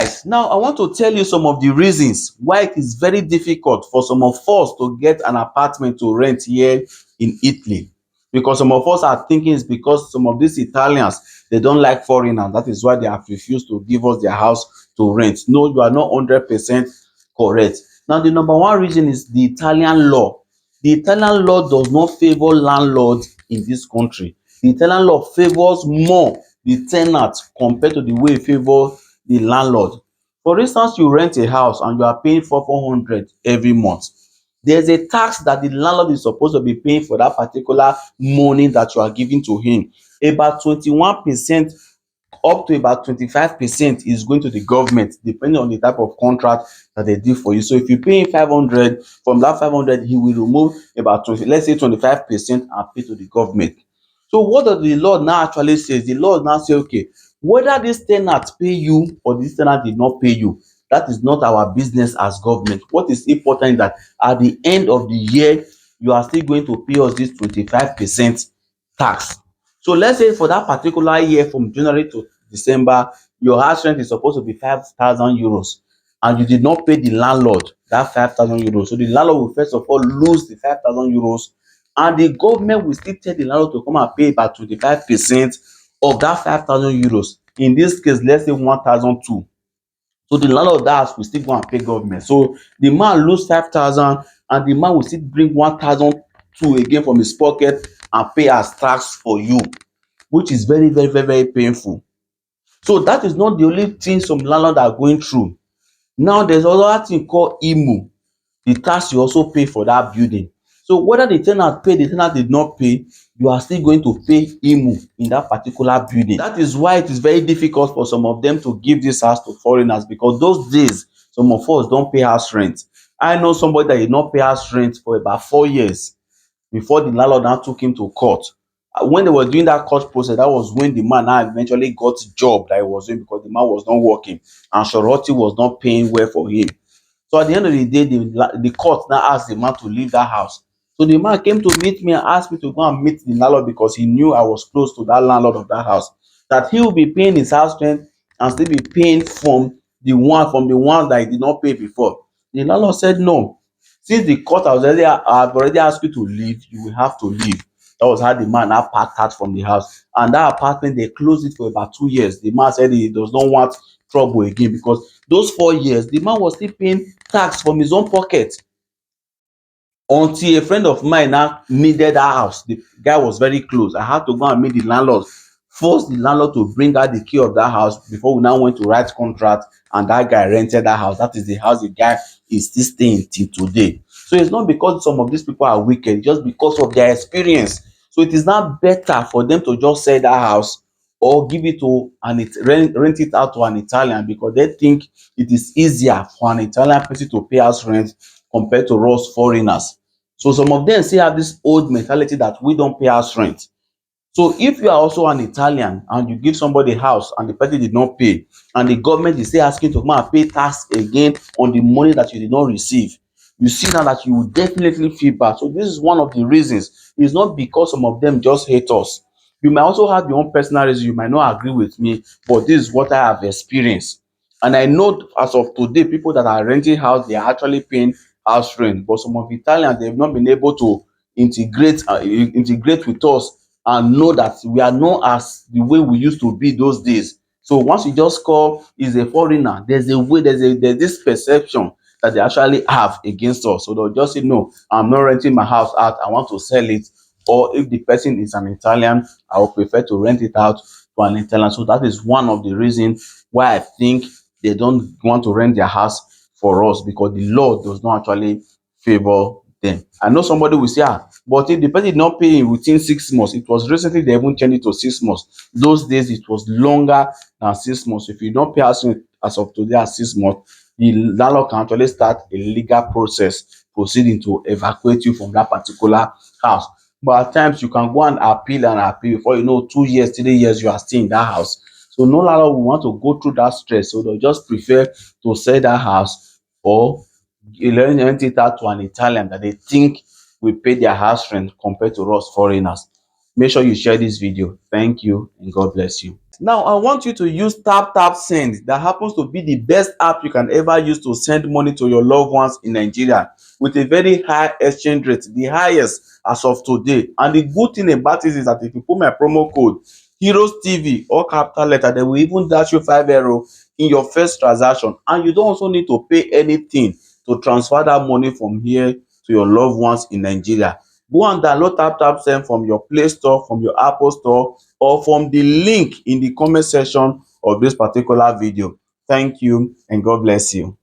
Guys, now I want to tell you some of the reasons why it is very difficult for some of us to get an apartment to rent here in Italy. Because some of us are thinking it's because some of these Italians, they don't like foreigners. That is why they have refused to give us their house to rent. No, you are not 100% correct. Now, the number one reason is the Italian law. The Italian law does not favor landlords in this country. The Italian law favors more the tenant compared to the way it favor the landlord. For instance, you rent a house and you are paying 400 every month. There's a tax that the landlord is supposed to be paying for that particular money that you are giving to him. About 21% up to about 25% is going to the government, depending on the type of contract that they do for you. So if you pay him 500, from that 500 he will remove about 20, let's say 25%, and pay to the government. So what does the law now actually say? The law now say, okay, whether this tenant pay you or this tenant did not pay you, that is not our business as government. What is important is that at the end of the year, you are still going to pay us this 25% tax. So let's say for that particular year, from January to December, your house rent is supposed to be 5,000 euros, and you did not pay the landlord that 5,000 euros. So the landlord will first of all lose the 5,000 euros, and the government will still tell the landlord to come and pay about 25% of that 5,000 euros. In this case, let's say 1,002. So the landlord of that house will still go and pay government. So the man lose 5,000, and the man will still bring 1,002 again from his pocket and pay as tax for you, which is very, very, very, very painful. So that is not the only thing some landlords are going through. Now there's another thing called IMU, the tax you also pay for that building. So whether the tenant pay, the tenant did not pay, you are still going to pay IMU in that particular building. That is why it is very difficult for some of them to give this house to foreigners, because those days some of us don't pay house rent. I know somebody that did not pay house rent for about 4 years before the landlord now took him to court. When they were doing that court process, that was when the man now eventually got job that he was doing, because the man was not working and surety was not paying well for him. So at the end of the day, the court now asked the man to leave that house. So the man came to meet me and asked me to go and meet the landlord, because he knew I was close to that landlord of that house, that he will be paying his house rent and still be paying from the ones that he did not pay before. The landlord said no. Since the court have already asked you to leave, you will have to leave. That was how the man now packed out from the house. And that apartment, they closed it for about 2 years. The man said he does not want trouble again, because those 4 years, the man was still paying tax from his own pocket, until a friend of mine now needed that house. The guy was very close. I had to go and meet the landlord, force the landlord to bring out the key of that house before we now went to write contract, and that guy rented that house. That is the house the guy is still staying till today. So it's not because some of these people are wicked, just because of their experience. So it is now better for them to just sell that house, or give it to rent it out to an Italian, because they think it is easier for an Italian person to pay house rent compared to us foreigners. So some of them still have this old mentality that we don't pay house rent. So if you are also an Italian and you give somebody a house and the person did not pay, and the government is still asking to come and pay tax again on the money that you did not receive, you see now that you will definitely feel bad. So this is one of the reasons. It's not because some of them just hate us. You might also have your own personal reason. You might not agree with me, but this is what I have experienced. And I know as of today, people that are renting house, they are actually paying house rent. But some of Italians, they have not been able to integrate with us and know that we are not as the way we used to be those days. So once you just call is a foreigner, there's this perception that they actually have against us. So they'll just say, no, I'm not renting my house out, I want to sell it. Or if the person is an Italian, I would prefer to rent it out to an Italian. So that is one of the reasons why I think they don't want to rent their house for us, because the law does not actually favor them. I know somebody will say, but if the person did not pay within 6 months, it was recently they even changed it to 6 months. Those days it was longer than 6 months. If you don't pay as of today at 6 months, the landlord can actually start a legal process proceeding to evacuate you from that particular house. But at times you can go and appeal before you know 2 years, 3 years, you are still in that house. So no landlord will want to go through that stress. So they'll just prefer to sell that house, or rent it out to an Italian that they think will pay their house rent compared to us foreigners. Make sure you share this video. Thank you and God bless you. Now I want you to use tap send. That happens to be the best app you can ever use to send money to your loved ones in Nigeria, with a very high exchange rate, the highest as of today. And the good thing about it is that if you put my promo code Heroes TV or capital letter, they will even dash you €5 in your first transaction, and you don't also need to pay anything to transfer that money from here to your loved ones in Nigeria. Go and download tap send from your Play Store, from your Apple Store, or from the link in the comment section of this particular video. Thank you and God bless you.